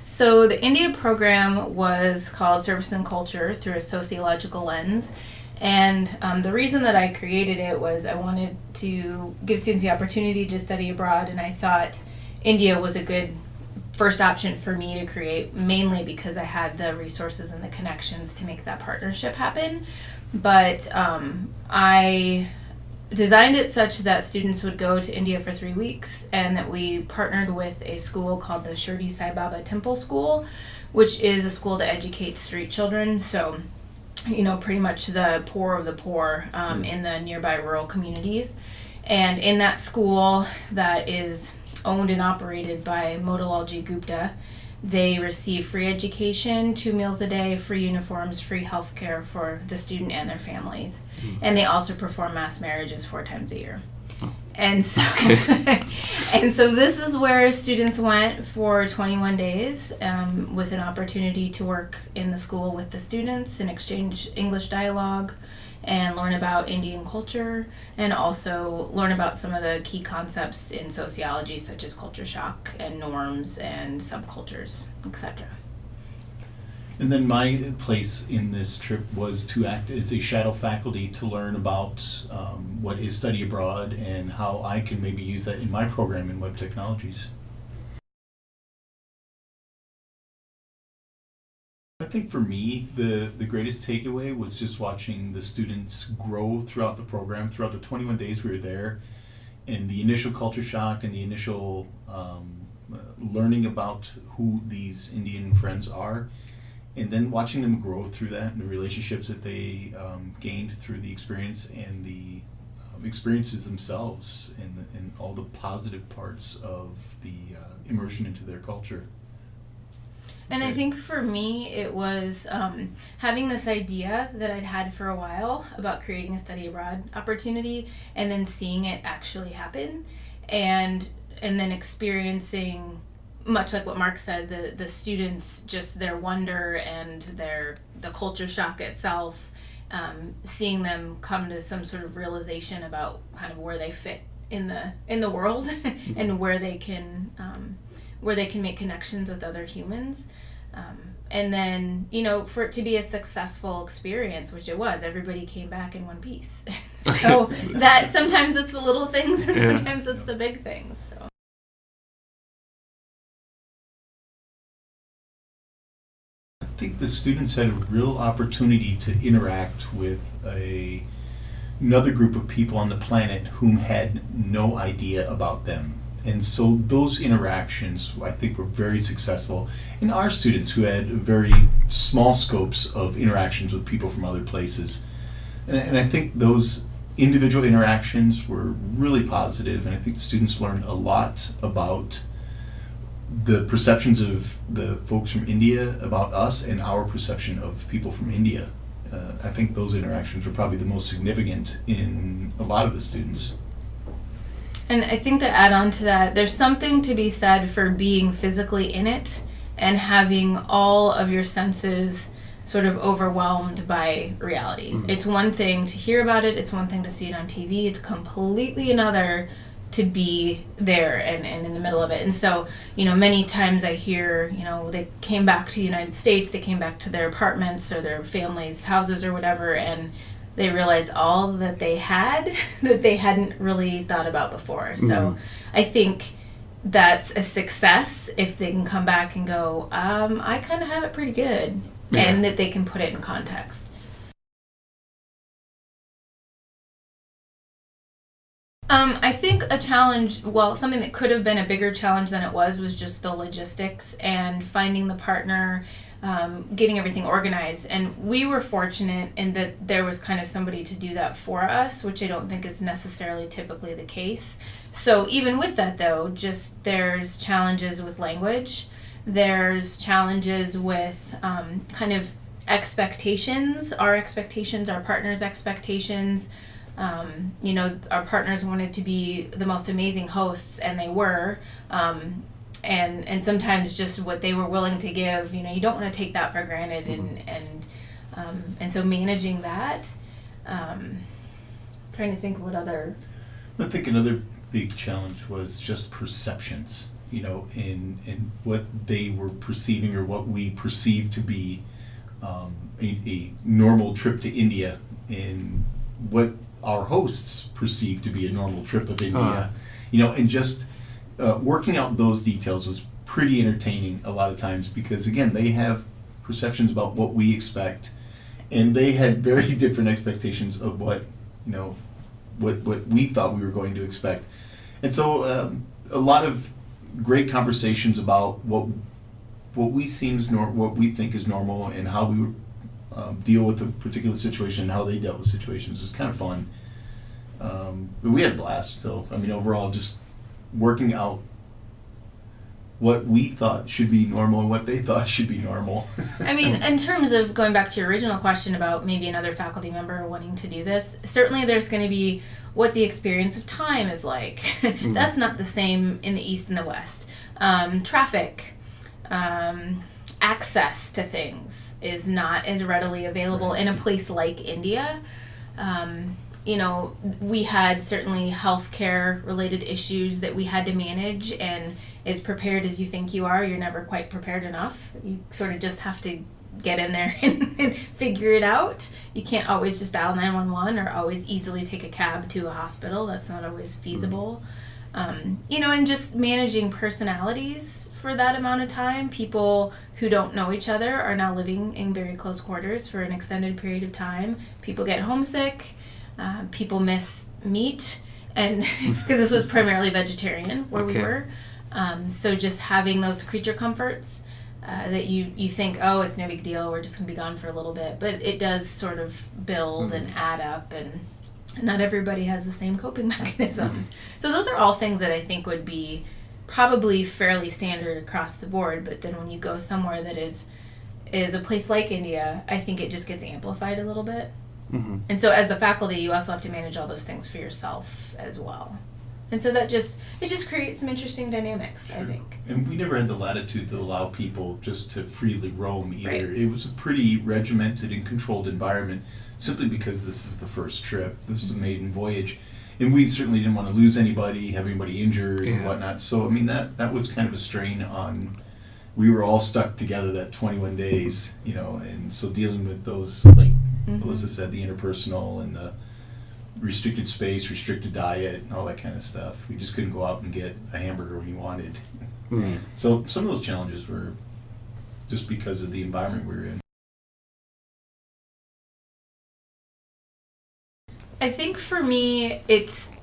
So the India program was called Service and Culture through a sociological lens. And the reason that I created it was I wanted to give students the opportunity to study abroad, and I thought India was a good first option for me to create, mainly because I had the resources and the connections to make that partnership happen. But I designed it such that students would go to India for 3 weeks, and that we partnered with a school called the Shirdi Saibaba Temple School, which is a school to educate street children. So, pretty much the poor of the poor in the nearby rural communities. And in that school that is owned and operated by Motilal G. Gupta, they receive free education, 2 meals a day, free uniforms, free health care for the student and their families. And they also perform mass marriages 4 times a year. And so, and so this is where students went for 21 days with an opportunity to work in the school with the students and exchange English dialogue and learn about Indian culture, and also learn about some of the key concepts in sociology, such as culture shock and norms and subcultures, etc. And then my place in this trip was to act as a shadow faculty to learn about what is study abroad and how I can maybe use that in my program in web technologies. I think for me, the greatest takeaway was just watching the students grow throughout the program, throughout the 21 days we were there, and the initial culture shock and the initial learning about who these Indian friends are, and then watching them grow through that and the relationships that they gained through the experience and the experiences themselves and all the positive parts of the immersion into their culture. And I think for me, it was having this idea that I'd had for a while about creating a study abroad opportunity, and then seeing it actually happen, and then experiencing, much like what Mark said, the students, just their wonder and the culture shock itself, seeing them come to some sort of realization about kind of where they fit in the world and where they can make connections with other humans. And then, for it to be a successful experience, which it was, everybody came back in one piece. So that sometimes it's the little things and sometimes it's the big things. So. I think the students had a real opportunity to interact with another group of people on the planet whom had no idea about them. And so those interactions, I think, were very successful. And our students who had very small scopes of interactions with people from other places. And I think those individual interactions were really positive, and I think the students learned a lot about the perceptions of the folks from India about us and our perception of people from India. I think those interactions were probably the most significant in a lot of the students. And I think to add on to that, there's something to be said for being physically in it and having all of your senses sort of overwhelmed by reality. Mm-hmm. It's one thing to hear about it, it's one thing to see it on TV, it's completely another to be there and in the middle of it. And so, many times I hear, they came back to the United States, they came back to their apartments or their families' houses or whatever, and they realized all that they had that they hadn't really thought about before. Mm-hmm. So I think that's a success if they can come back and go, I kind of have it pretty good, and that they can put it in context. I think a challenge, something that could have been a bigger challenge than it was just the logistics and finding the partner, getting everything organized. And we were fortunate in that there was kind of somebody to do that for us, which I don't think is necessarily typically the case. So even with that, though, there's challenges with language. There's challenges with kind of expectations, our partner's expectations. Our partners wanted to be the most amazing hosts, and they were. And sometimes just what they were willing to give, you don't want to take that for granted, and so managing that. Trying to think what other. I think another big challenge was just perceptions. in what they were perceiving or what we perceive to be a normal trip to India, and what our hosts perceive to be a normal trip of India, and just working out those details was pretty entertaining a lot of times, because again, they have perceptions about what we expect, and they had very different expectations of what we thought we were going to expect. And so a lot of great conversations about what we what we think is normal, and how we would deal with a particular situation, and how they dealt with situations. It was kind of fun. But we had a blast. So overall, just working out what we thought should be normal and what they thought should be normal. In terms of going back to your original question about maybe another faculty member wanting to do this, certainly there's going to be what the experience of time is like. Mm-hmm. That's not the same in the East and the West. Traffic, access to things is not as readily available in a place like India. We had certainly healthcare related issues that we had to manage, and as prepared as you think you are, you're never quite prepared enough. You sort of just have to get in there and figure it out. You can't always just dial 911 or always easily take a cab to a hospital. That's not always feasible. And just managing personalities for that amount of time. People who don't know each other are now living in very close quarters for an extended period of time. People get homesick. People miss meat, and because this was primarily vegetarian where we were. So just having those creature comforts that you think, oh, it's no big deal, we're just going to be gone for a little bit. But it does sort of build and add up, and not everybody has the same coping mechanisms. So those are all things that I think would be probably fairly standard across the board. But then when you go somewhere that is a place like India, I think it just gets amplified a little bit. Mm-hmm. And so as the faculty, you also have to manage all those things for yourself as well. And so it just creates some interesting dynamics, I think. And we never had the latitude to allow people just to freely roam either. Right. It was a pretty regimented and controlled environment, simply because this is the first trip. This is a maiden voyage. And we certainly didn't want to lose anybody, have anybody injured and whatnot. So, that was kind of a strain on... We were all stuck together that 21 days, and so dealing with those, like Alissa said, the interpersonal and the restricted space, restricted diet, and all that kind of stuff. We just couldn't go out and get a hamburger when you wanted. Mm. So some of those challenges were just because of the environment we were in. I think for me, it's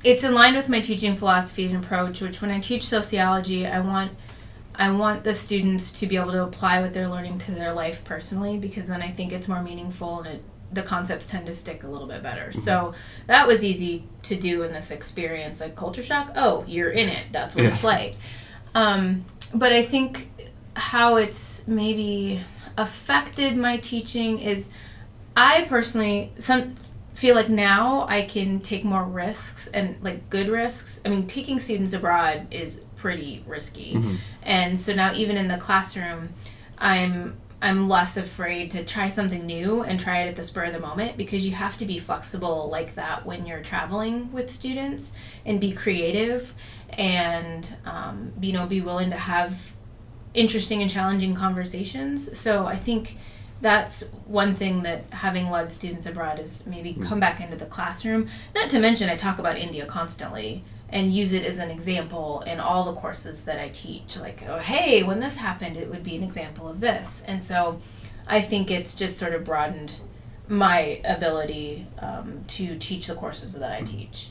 in line with my teaching philosophy and approach, which when I teach sociology, I want the students to be able to apply what they're learning to their life personally, because then I think it's more meaningful and the concepts tend to stick a little bit better. Mm-hmm. So that was easy to do in this experience. Like culture shock, oh, you're in it. That's what it's like. But I think how it's maybe affected my teaching is I personally feel like now I can take more risks, and like good risks. Taking students abroad is pretty risky. Mm-hmm. And so now even in the classroom, I'm less afraid to try something new and try it at the spur of the moment, because you have to be flexible like that when you're traveling with students, and be creative and be willing to have interesting and challenging conversations. So I think that's one thing that having led students abroad is maybe come back into the classroom. Not to mention I talk about India constantly and use it as an example in all the courses that I teach. Like, oh, hey, when this happened, it would be an example of this. And so I think it's just sort of broadened my ability to teach the courses that I teach.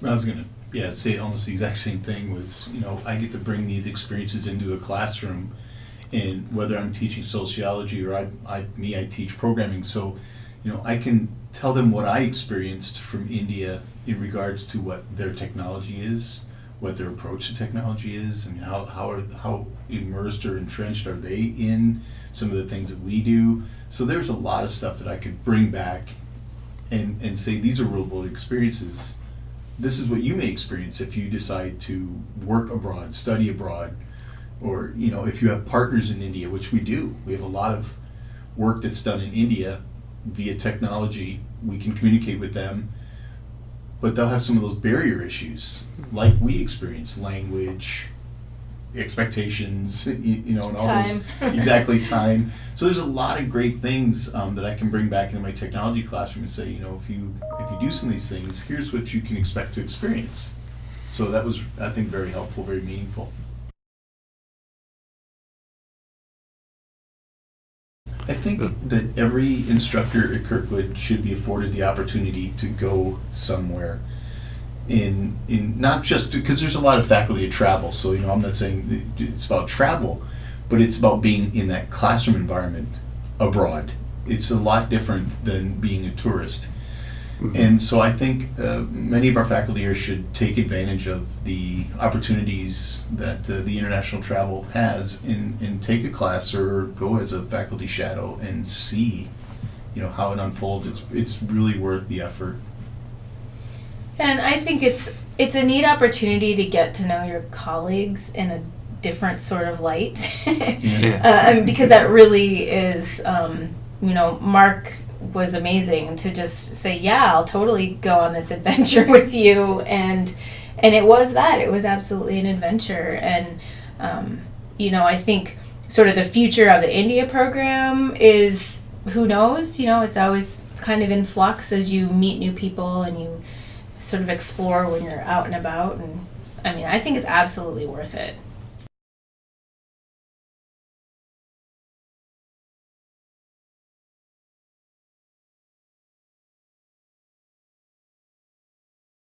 I was going to say almost the exact same thing. Was, I get to bring these experiences into a classroom, and whether I'm teaching sociology or I teach programming. So, I can tell them what I experienced from India in regards to what their technology is, what their approach to technology is, and how immersed or entrenched are they in some of the things that we do. So there's a lot of stuff that I could bring back and say, these are real world experiences. This is what you may experience if you decide to work abroad, study abroad, or if you have partners in India, which we do. We have a lot of work that's done in India via technology. We can communicate with them but they'll have some of those barrier issues, like we experience, language, expectations, and all Time. those. Exactly, time. So there's a lot of great things that I can bring back into my technology classroom and say, if you do some of these things, here's what you can expect to experience. So that was, I think, very helpful, very meaningful. I think that every instructor at Kirkwood should be afforded the opportunity to go somewhere in not just because there's a lot of faculty that travel, so I'm not saying it's about travel, but it's about being in that classroom environment abroad. It's a lot different than being a tourist. Mm-hmm. And so I think many of our faculty here should take advantage of the opportunities that the international travel has and take a class or go as a faculty shadow and see, how it unfolds. It's really worth the effort. And I think it's a neat opportunity to get to know your colleagues in a different sort of light. Because that really is, Mark was amazing to just say, yeah, I'll totally go on this adventure with you. And it was that. It was absolutely an adventure. And, I think sort of the future of the India program is, who knows? It's always kind of in flux as you meet new people and you sort of explore when you're out and about. And I think it's absolutely worth it.